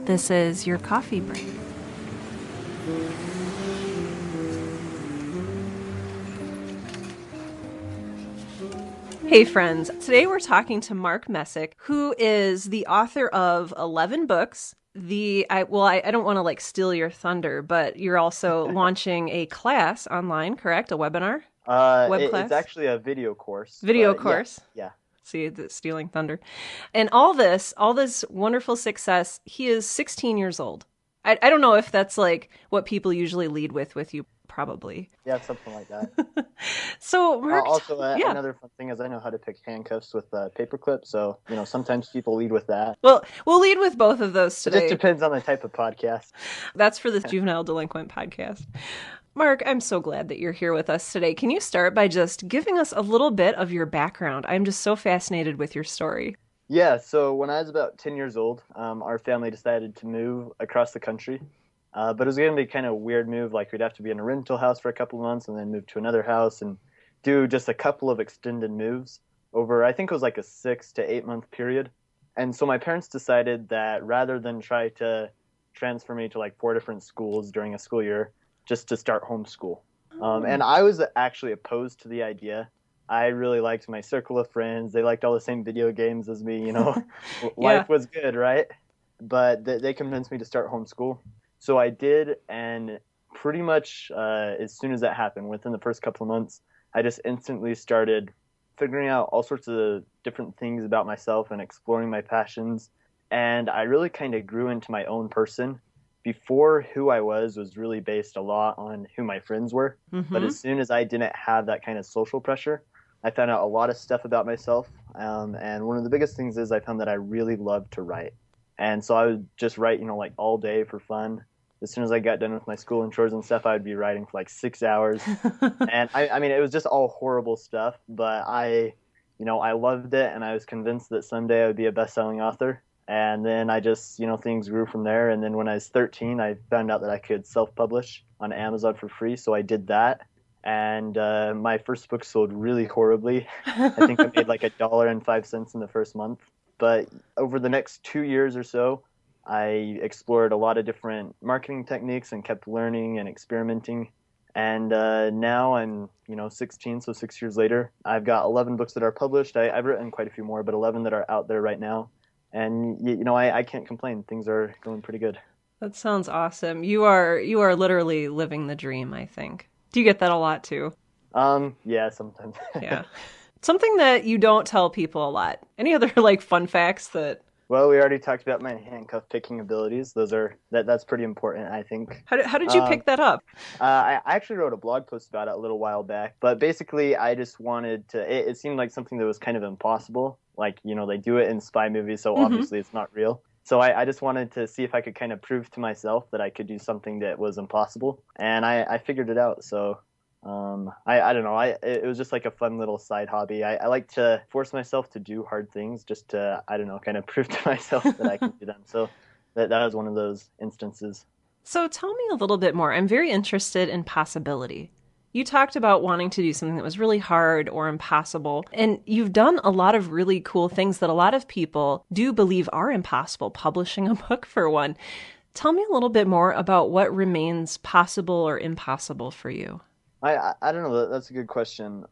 This is your coffee break. Hey friends, today we're talking to Mark Messick, who is the author of 11 books. I don't want to steal your thunder, but you're also launching a class online, correct? A webinar? Web It's class? actually a video course, Video but yeah, course. yeah. See, the stealing thunder. And all this wonderful success, he is 16 years old. I don't know if that's like what people usually lead with you, probably. Yeah, something like that. So, Mark, Also, yeah. another fun thing is I know how to pick handcuffs with paper clip, so sometimes people lead with that. Well, we'll lead with both of those It just today. depends on the type of podcast. That's for this juvenile delinquent podcast. Mark, I'm so glad that you're here with us today. Can you start by just giving us a little bit of your background? I'm just so fascinated with your story. Yeah, so when I was about 10 years old, our family decided to move across the country. But it was going to be kind of a weird move. Like we'd have to be in a rental house for a couple of months and then move to another house and do just a couple of extended moves over, I think it was like a 6 to 8 month period. And so my parents decided that rather than try to transfer me to like four different schools during a school year, just to start homeschool. Oh, And I was actually opposed to the idea. I really liked my circle of friends. They liked all the same video games as me, yeah. Life was good, right? But they convinced me to start homeschool. So I did, and pretty much as soon as that happened, within the first couple of months, I just instantly started figuring out all sorts of different things about myself and exploring my passions. And I really kind of grew into my own person. Before, who I was really based a lot on who my friends were. But Mm-hmm. as soon as I didn't have that kind of social pressure, I found out a lot of stuff about myself. And one of the biggest things is I found that I really loved to write. And so I would just write, like all day for fun. As soon as I got done with my school and chores and stuff, I would be writing for like 6 hours. And I mean, it was just all horrible stuff, but I loved it, and I was convinced that someday I would be a best-selling author. And then I just, things grew from there. And then when I was 13, I found out that I could self-publish on Amazon for free, so I did that. And my first book sold really horribly. I think I made like $1.05 in the first month. But over the next 2 years or so, I explored a lot of different marketing techniques and kept learning and experimenting. And now I'm, 16, so 6 years later, I've got 11 books that are published. I've written quite a few more, but 11 that are out there right now. And I can't complain. Things are going pretty good. That sounds awesome. You are literally living the dream, I think. Do you get that a lot too? Yeah, sometimes. Yeah. Something that you don't tell people a lot. Any other fun facts that Well, we already talked about my handcuff picking abilities. That's pretty important, I think. how did you Um, pick that up? I actually wrote a blog post about it a little while back, but basically, I just wanted to. It seemed like something that was kind of impossible. Like, they do it in spy movies, so Mhm. obviously it's not real. So I just wanted to see if I could kind of prove to myself that I could do something that was impossible, and I figured it out. So I don't know. It was just like a fun little side hobby. I like to force myself to do hard things just to, I don't know, kind of prove to myself that I can do them. So that was one of those instances. So tell me a little bit more. I'm very interested in possibility. You talked about wanting to do something that was really hard or impossible, and you've done a lot of really cool things that a lot of people do believe are impossible, publishing a book for one. Tell me a little bit more about what remains possible or impossible for you. I don't know. That's a good question.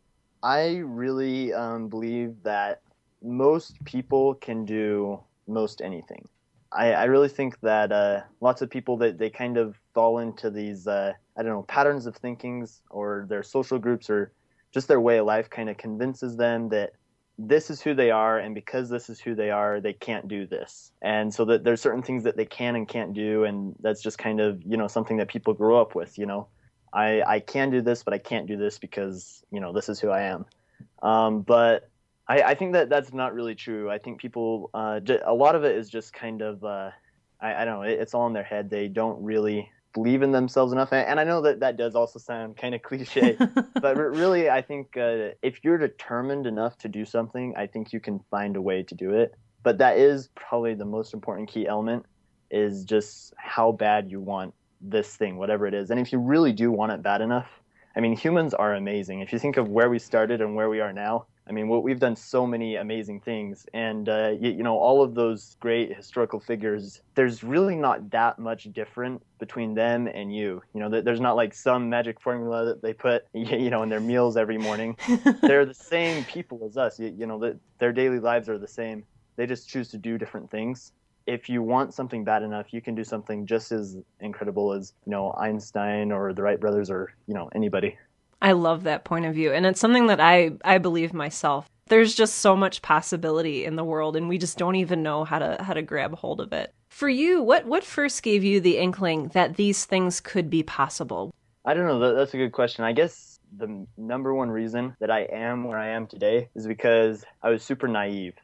I really believe that most people can do most anything. I really think that lots of people that they kind of fall into these I don't know, patterns of thinkings, or their social groups, or just their way of life kind of convinces them that this is who they are, and because this is who they are, they can't do this. And so that there's certain things that they can and can't do, and that's just kind of, something that people grow up with. I can do this, but I can't do this because, this is who I am. But I think that that's not really true. I think people, a lot of it is just kind of, I don't know, it's all in their head. They don't really believe in themselves enough. And I know that that does also sound kind of cliche, but really, I think if you're determined enough to do something, I think you can find a way to do it. But that is probably the most important key element, is just how bad you want this thing, whatever it is. And if you really do want it bad enough, I mean, humans are amazing. If you think of where we started and where we are now, I mean, we've done so many amazing things, and all of those great historical figures. There's really not that much different between them and you. There's not like some magic formula that they put, in their meals every morning. They're the same people as us. Their daily lives are the same. They just choose to do different things. If you want something bad enough, you can do something just as incredible as, Einstein or the Wright brothers or, anybody. I love that point of view. And it's something that I believe myself. There's just so much possibility in the world, and we just don't even know how to grab hold of it. For you, what first gave you the inkling that these things could be possible? I don't know. That's a good question. I guess the number one reason that I am where I am today is because I was super naive.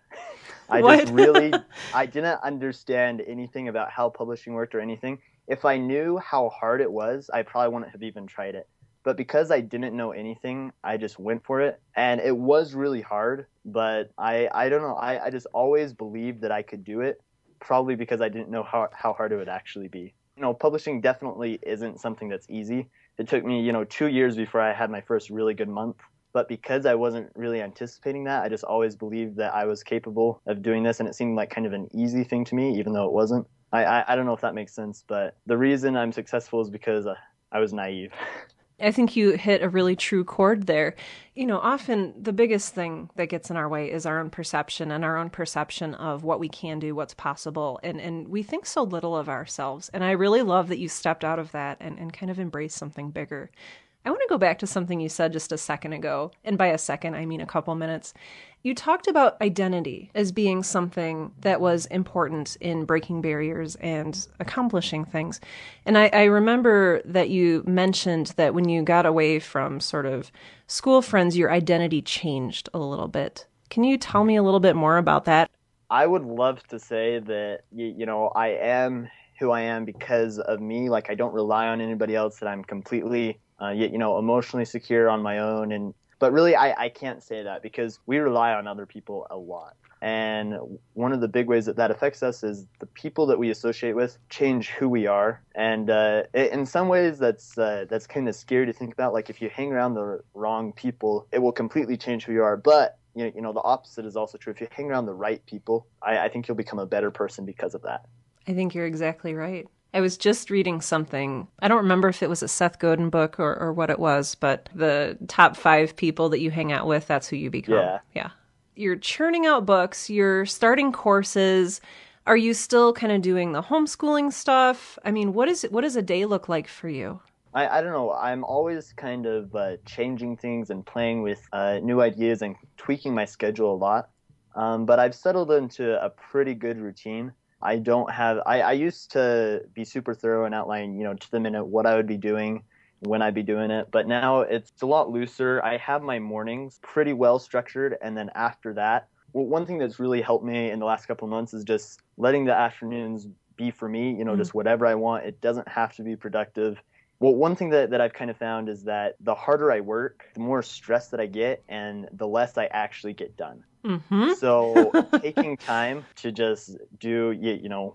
I didn't understand anything about how publishing worked or anything. If I knew how hard it was, I probably wouldn't have even tried it. But because I didn't know anything, I just went for it. And it was really hard, but I don't know. I just always believed that I could do it, probably because I didn't know how hard it would actually be. Publishing definitely isn't something that's easy. It took me, 2 years before I had my first really good month. But because I wasn't really anticipating that, I just always believed that I was capable of doing this. And it seemed like kind of an easy thing to me, even though it wasn't. I don't know if that makes sense, but the reason I'm successful is because I was naive. I think you hit a really true chord there. Often the biggest thing that gets in our way is our own perception and our own perception of what we can do, what's possible. And we think so little of ourselves. And I really love that you stepped out of that and kind of embraced something bigger. I want to go back to something you said just a second ago. And by a second, I mean a couple minutes. You talked about identity as being something that was important in breaking barriers and accomplishing things. And I remember that you mentioned that when you got away from sort of school friends, your identity changed a little bit. Can you tell me a little bit more about that? I would love to say that, I am who I am because of me. Like, I don't rely on anybody else, that I'm completely, emotionally secure on my own. But really, I can't say that because we rely on other people a lot. And one of the big ways that affects us is the people that we associate with change who we are. And in some ways, that's kind of scary to think about. Like, if you hang around the wrong people, it will completely change who you are. But the opposite is also true. If you hang around the right people, I think you'll become a better person because of that. I think you're exactly right. I was just reading something. I don't remember if it was a Seth Godin book or what it was, but the top 5 people that you hang out with, that's who you become. Yeah. You're churning out books. You're starting courses. Are you still kind of doing the homeschooling stuff? I mean, what does a day look like for you? I don't know. I'm always kind of changing things and playing with new ideas and tweaking my schedule a lot. But I've settled into a pretty good routine. I used to be super thorough and outline, to the minute what I would be doing, when I'd be doing it. But now it's a lot looser. I have my mornings pretty well structured. And then after that, one thing that's really helped me in the last couple of months is just letting the afternoons be for me, just whatever I want. It doesn't have to be productive. Well, one thing that I've kind of found is that the harder I work, the more stress that I get and the less I actually get done. Mm-hmm. So taking time to just do,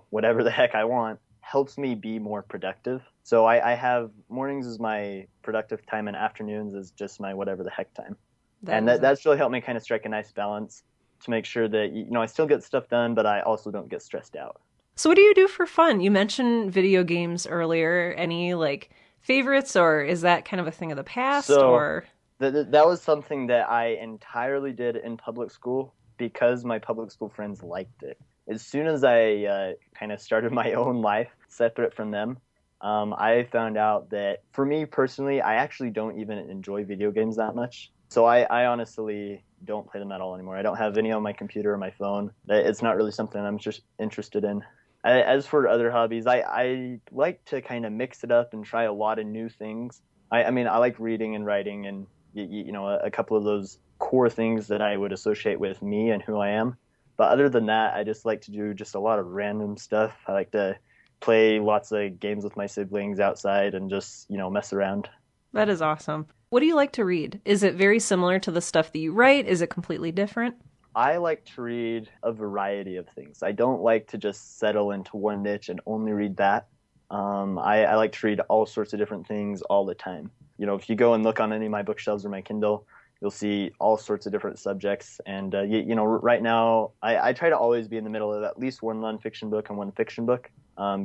whatever the heck I want helps me be more productive. So I have mornings as my productive time and afternoons is just my whatever the heck time. That's really helped me kind of strike a nice balance to make sure that, I still get stuff done, but I also don't get stressed out. So what do you do for fun? You mentioned video games earlier. Any favorites, or is that kind of a thing of the past? Or that was something that I entirely did in public school because my public school friends liked it. As soon as I kind of started my own life separate from them, I found out that for me personally, I actually don't even enjoy video games that much. So I honestly don't play them at all anymore. I don't have any on my computer or my phone. It's not really something I'm just interested in. As for other hobbies, I like to kind of mix it up and try a lot of new things. I mean, I like reading and writing and, a couple of those core things that I would associate with me and who I am. But other than that, I just like to do just a lot of random stuff. I like to play lots of games with my siblings outside and just, mess around. That is awesome. What do you like to read? Is it very similar to the stuff that you write? Is it completely different? I like to read a variety of things. I don't like to just settle into one niche and only read that. I like to read all sorts of different things all the time. If you go and look on any of my bookshelves or my Kindle, you'll see all sorts of different subjects. And, right now, I try to always be in the middle of at least one nonfiction book and one fiction book.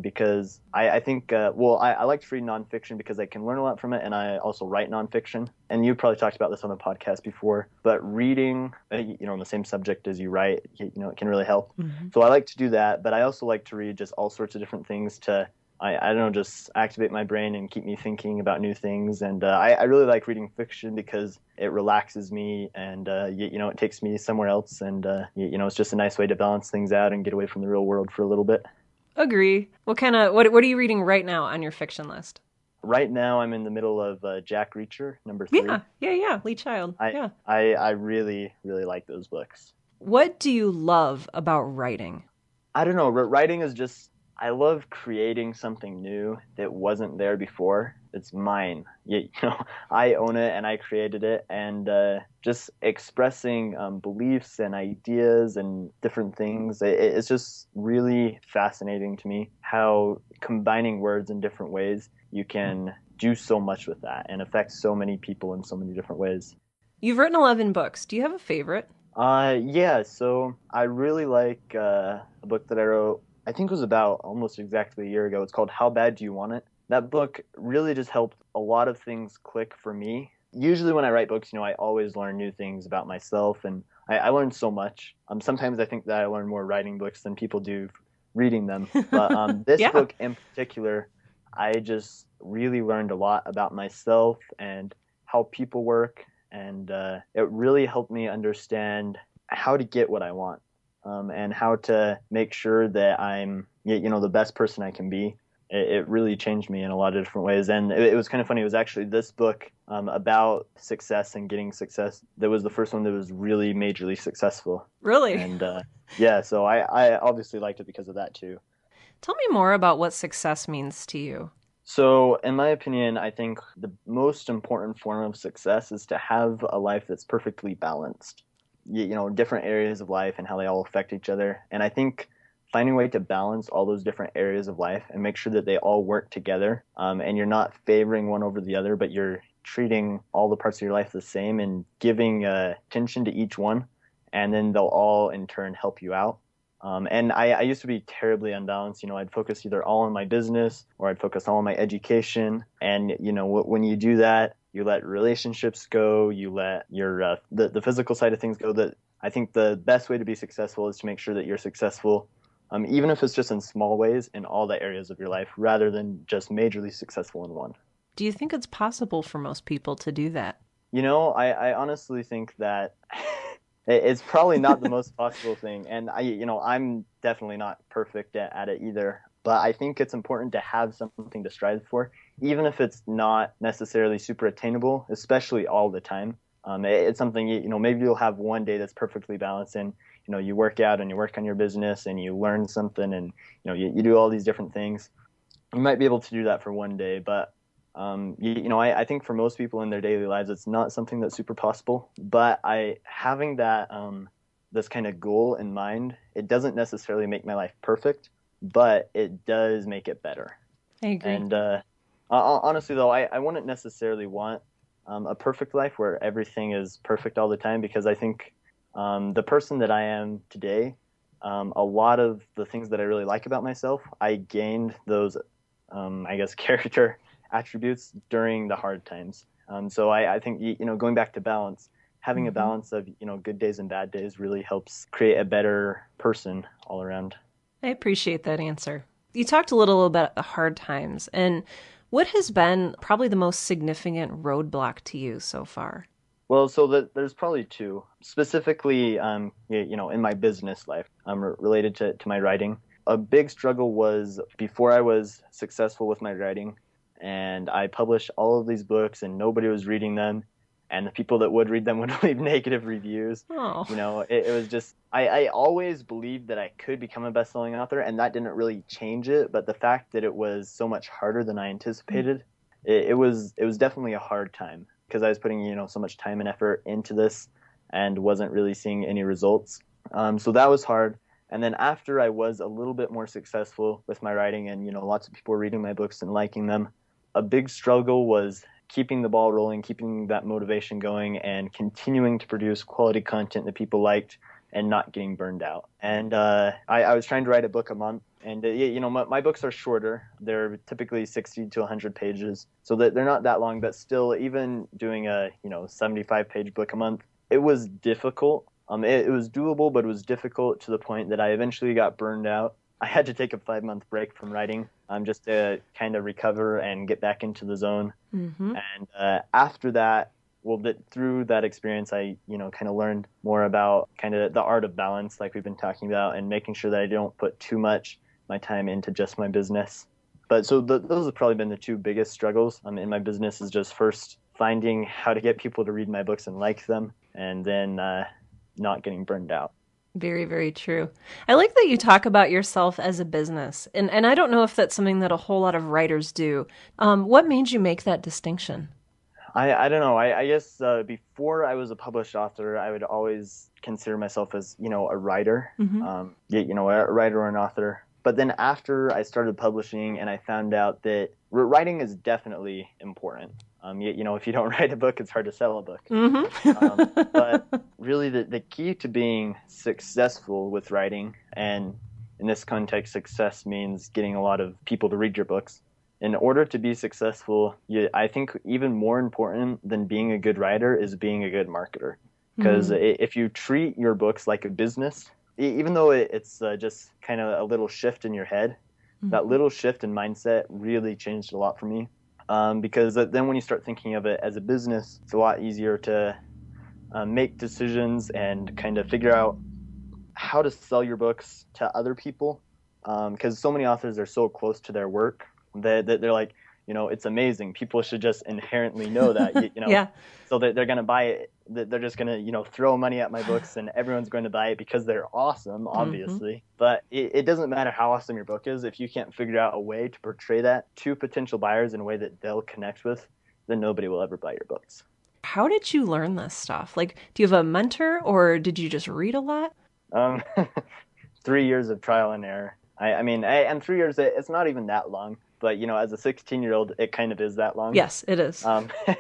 Because I think, I like to read nonfiction because I can learn a lot from it, and I also write nonfiction. And you probably talked about this on the podcast before, but reading, on the same subject as you write, it can really help. Mm-hmm. So I like to do that, but I also like to read just all sorts of different things to, I don't know, just activate my brain and keep me thinking about new things. And I really like reading fiction because it relaxes me, and it takes me somewhere else. And it's just a nice way to balance things out and get away from the real world for a little bit. Agree. What are you reading right now on your fiction list? Right now, I'm in the middle of Jack Reacher, number 3. Yeah. Lee Child. I really, really like those books. What do you love about writing? I don't know. Writing is just, I love creating something new that wasn't there before. It's mine. I own it and I created it, and just expressing beliefs and ideas and different things. It's just really fascinating to me how combining words in different ways, you can do so much with that and affect so many people in so many different ways. You've written 11 books. Do you have a favorite? Yeah. So I really like a book that I wrote, I think it was about almost exactly a year ago. It's called How Bad Do You Want It? That book really just helped a lot of things click for me. Usually when I write books, I always learn new things about myself, and I learned so much. Sometimes I think that I learn more writing books than people do reading them. But this book in particular, I just really learned a lot about myself and how people work, and it really helped me understand how to get what I want, and how to make sure that I'm, the best person I can be. It really changed me in a lot of different ways. And it was kind of funny. It was actually this book about success and getting success that was the first one that was really majorly successful. Really? And so I obviously liked it because of that too. Tell me more about what success means to you. So in my opinion, I think the most important form of success is to have a life that's perfectly balanced. Different areas of life and how they all affect each other. And I think finding a way to balance all those different areas of life and make sure that they all work together, and you're not favoring one over the other, but you're treating all the parts of your life the same and giving attention to each one, and then they'll all in turn help you out. And I used to be terribly unbalanced. I'd focus either all on my business or I'd focus all on my education. And, when you do that, you let relationships go, you let your the physical side of things go. That I think the best way to be successful is to make sure that you're successful, even if it's just in small ways, in all the areas of your life, rather than just majorly successful in one. Do you think it's possible for most people to do that? I honestly think that it's probably not the most possible thing. And I'm definitely not perfect at it either. But I think it's important to have something to strive for, even if it's not necessarily super attainable, especially all the time. It's something, maybe you'll have one day that's perfectly balanced, and you work out and you work on your business and you learn something, and you do all these different things. You might be able to do that for one day, but I think for most people in their daily lives, it's not something that's super possible. But having that this kind of goal in mind, it doesn't necessarily make my life perfect, but it does make it better. I agree. And honestly, though, I wouldn't necessarily want a perfect life where everything is perfect all the time, because I think the person that I am today, a lot of the things that I really like about myself, I gained those, character attributes during the hard times. So I think, going back to balance, having a balance of, good days and bad days really helps create a better person all around. I appreciate that answer. You talked a little about the hard times, and what has been probably the most significant roadblock to you so far? Well, there's probably two. Specifically, in my business life, related to my writing. A big struggle was before I was successful with my writing, and I published all of these books, and nobody was reading them, and the people that would read them would leave negative reviews. Oh. It was just, I always believed that I could become a best-selling author, and that didn't really change it. But the fact that it was so much harder than I anticipated, it was definitely a hard time, because I was putting, so much time and effort into this and wasn't really seeing any results. So that was hard. And then after I was a little bit more successful with my writing and, lots of people were reading my books and liking them, a big struggle was keeping the ball rolling, keeping that motivation going, and continuing to produce quality content that people liked and not getting burned out. And I was trying to write a book a month. And, my books are shorter. They're typically 60 to 100 pages. So that they're not that long, but still, even doing a, 75-page book a month, it was difficult. It was doable, but it was difficult to the point that I eventually got burned out. I had to take a 5-month break from writing just to kind of recover and get back into the zone. Mm-hmm. And after that, through that experience, I, kind of learned more about kind of the art of balance, like we've been talking about, and making sure that I don't put too much my time into just my business. But so those have probably been the two biggest struggles in my business, is just first finding how to get people to read my books and like them, and then not getting burned out. Very, very true. I like that you talk about yourself as a business. And I don't know if that's something that a whole lot of writers do. What made you make that distinction? I don't know. I guess before I was a published author, I would always consider myself as, a writer, Mm-hmm. a writer or an author. But then after I started publishing and I found out that writing is definitely important. If you don't write a book, it's hard to sell a book. But Mm-hmm. really the key to being successful with writing, and in this context, success means getting a lot of people to read your books. In order to be successful, I think even more important than being a good writer is being a good marketer. Because if you treat your books like a business, even though it's just kind of a little shift in your head, that little shift in mindset really changed a lot for me. Because then when you start thinking of it as a business, it's a lot easier to make decisions and kind of figure out how to sell your books to other people. Because so many authors are so close to their work that they're like, it's amazing. People should just inherently know that, Yeah. so that they're going to buy it. They're just going to, throw money at my books and everyone's going to buy it because they're awesome, obviously. Mm-hmm. But it doesn't matter how awesome your book is. If you can't figure out a way to portray that to potential buyers in a way that they'll connect with, then nobody will ever buy your books. How did you learn this stuff? Like, do you have a mentor or did you just read a lot? Um, 3 years of trial and error. And 3 years, it's not even that long. But, as a 16-year-old, it kind of is that long. Yes, it is.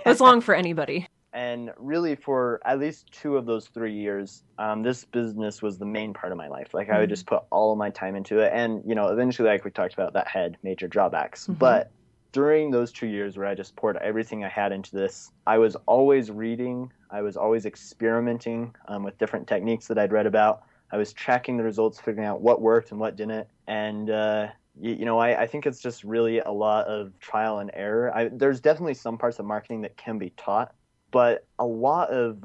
It's long for anybody. And really, for at least 2 of those 3 years, this business was the main part of my life. Like, I would just put all of my time into it. And, eventually, like we talked about, that had major drawbacks. Mm-hmm. But during those 2 years where I just poured everything I had into this, I was always reading. I was always experimenting with different techniques that I'd read about. I was tracking the results, figuring out what worked and what didn't. And, I think it's just really a lot of trial and error. There's definitely some parts of marketing that can be taught, but a lot of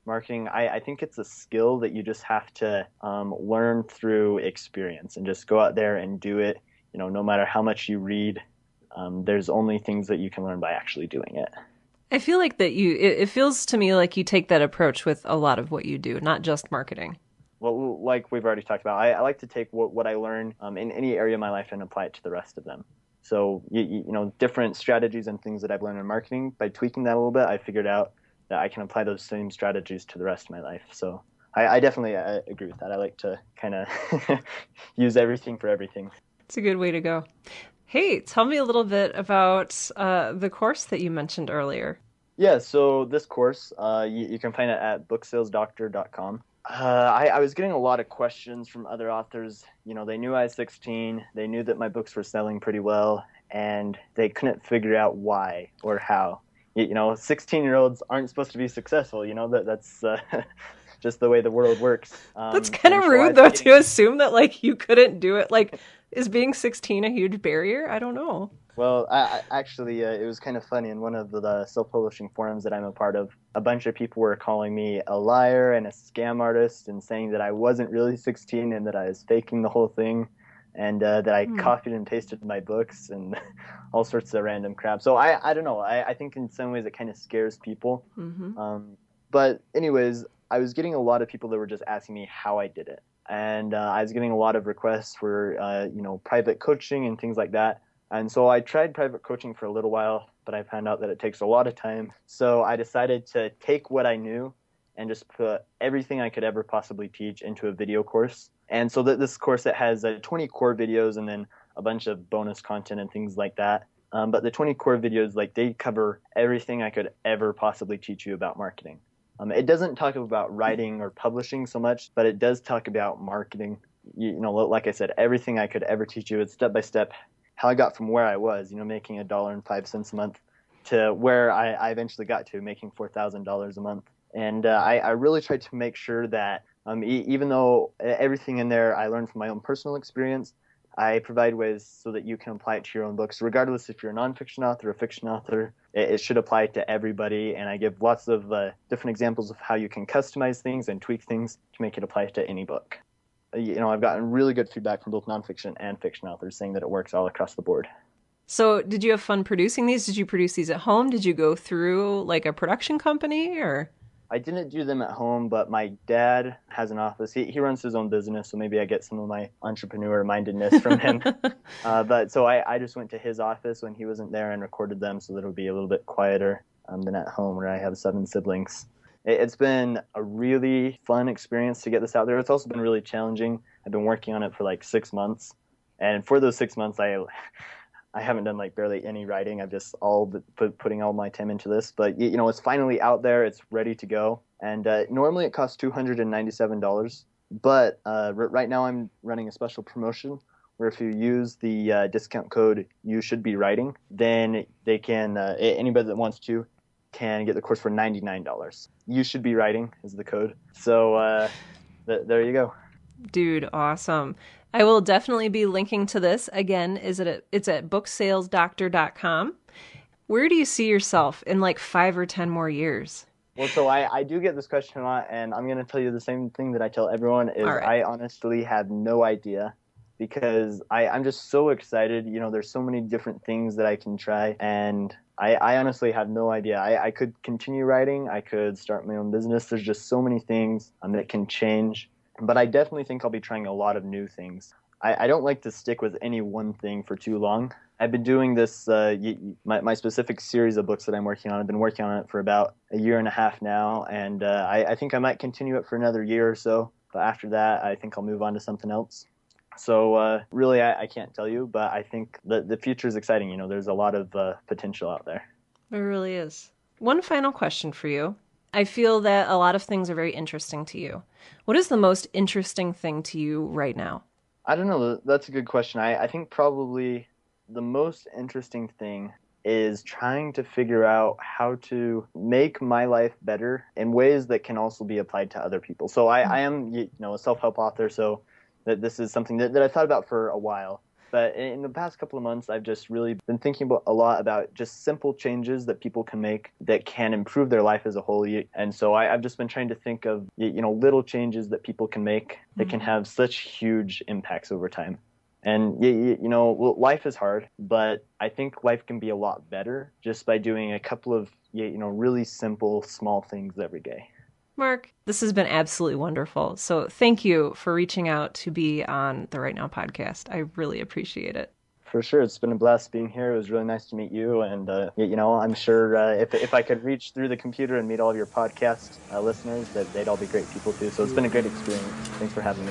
marketing, I think it's a skill that you just have to learn through experience and just go out there and do it. No matter how much you read, there's only things that you can learn by actually doing it. I feel like that it feels to me like you take that approach with a lot of what you do, not just marketing. Well, like we've already talked about, I like to take what I learn in any area of my life and apply it to the rest of them. So, different strategies and things that I've learned in marketing, by tweaking that a little bit, I figured out that I can apply those same strategies to the rest of my life. So I definitely agree with that. I like to kind of use everything for everything. It's a good way to go. Hey, tell me a little bit about the course that you mentioned earlier. Yeah, so this course, you can find it at booksalesdoctor.com. I was getting a lot of questions from other authors. They knew I was 16. They knew that my books were selling pretty well, and they couldn't figure out why or how. 16-year-olds aren't supposed to be successful. That's just the way the world works. That's kind of rude, though, to assume that, like, you couldn't do it. Like, is being 16 a huge barrier? I don't know. Well, I actually, it was kind of funny. In one of the self-publishing forums that I'm a part of, a bunch of people were calling me a liar and a scam artist and saying that I wasn't really 16 and that I was faking the whole thing, and that I copied and pasted my books and all sorts of random crap. So I don't know. I think in some ways it kind of scares people. Mm-hmm. But anyways, I was getting a lot of people that were just asking me how I did it. And I was getting a lot of requests for, private coaching and things like that. And so I tried private coaching for a little while, but I found out that it takes a lot of time. So I decided to take what I knew and just put everything I could ever possibly teach into a video course. And so that this course, it has 20 core videos and then a bunch of bonus content and things like that. But the 20 core videos, like they cover everything I could ever possibly teach you about marketing. It doesn't talk about writing or publishing so much, but it does talk about marketing. Like I said, everything I could ever teach you. It's step by step how I got from where I was, making $1.05 a month to where I eventually got to making $4,000 a month. And I really tried to make sure that even though everything in there I learned from my own personal experience, I provide ways so that you can apply it to your own books, regardless if you're a nonfiction author or a fiction author. It should apply to everybody, and I give lots of different examples of how you can customize things and tweak things to make it apply to any book. I've gotten really good feedback from both nonfiction and fiction authors saying that it works all across the board. So did you have fun producing these? Did you produce these at home? Did you go through like a production company or? I didn't do them at home, but my dad has an office. He runs his own business, so maybe I get some of my entrepreneur mindedness from him. But so I just went to his office when he wasn't there and recorded them so that it would be a little bit quieter than at home where I have 7 siblings. It's been a really fun experience to get this out there. It's also been really challenging. I've been working on it for like 6 months. And for those 6 months, I haven't done like barely any writing. I've just putting all my time into this. But it's finally out there. It's ready to go. And normally it costs $297. But right now I'm running a special promotion where if you use the discount code "You Should Be Writing," then they can anybody that wants to can get the course for $99. "You Should Be Writing" is the code. So there you go. Dude, awesome. I will definitely be linking to this. Again, it's at booksalesdoctor.com. Where do you see yourself in like 5 or 10 more years? Well, so I do get this question a lot, and I'm going to tell you the same thing that I tell everyone is All right. I honestly have no idea because I'm just so excited. There's so many different things that I can try, and I honestly have no idea. I could continue writing. I could start my own business. There's just so many things that can change. But I definitely think I'll be trying a lot of new things. I don't like to stick with any one thing for too long. I've been doing this, my specific series of books that I'm working on. I've been working on it for about a year and a half now, and I think I might continue it for another year or so. But after that, I think I'll move on to something else. So really, I can't tell you, but I think the future is exciting. There's a lot of potential out there. There really is. One final question for you. I feel that a lot of things are very interesting to you. What is the most interesting thing to you right now? I don't know. That's a good question. I think probably the most interesting thing is trying to figure out how to make my life better in ways that can also be applied to other people. So I am, a self-help author, so that this is something that I thought about for a while. But in the past couple of months, I've just really been thinking a lot about just simple changes that people can make that can improve their life as a whole. And so I've just been trying to think of, little changes that people can make that can have such huge impacts over time. And, life is hard, but I think life can be a lot better just by doing a couple of, really simple, small things every day. Mark, this has been absolutely wonderful. So thank you for reaching out to be on the Right Now podcast. I really appreciate it. For sure. It's been a blast being here. It was really nice to meet you. And, I'm sure if I could reach through the computer and meet all of your podcast listeners, that they'd all be great people too. So it's been a great experience. Thanks for having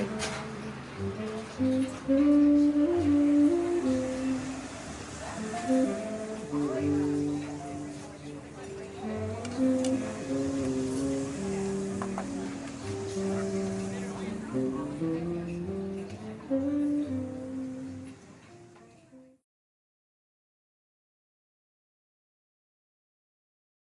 me.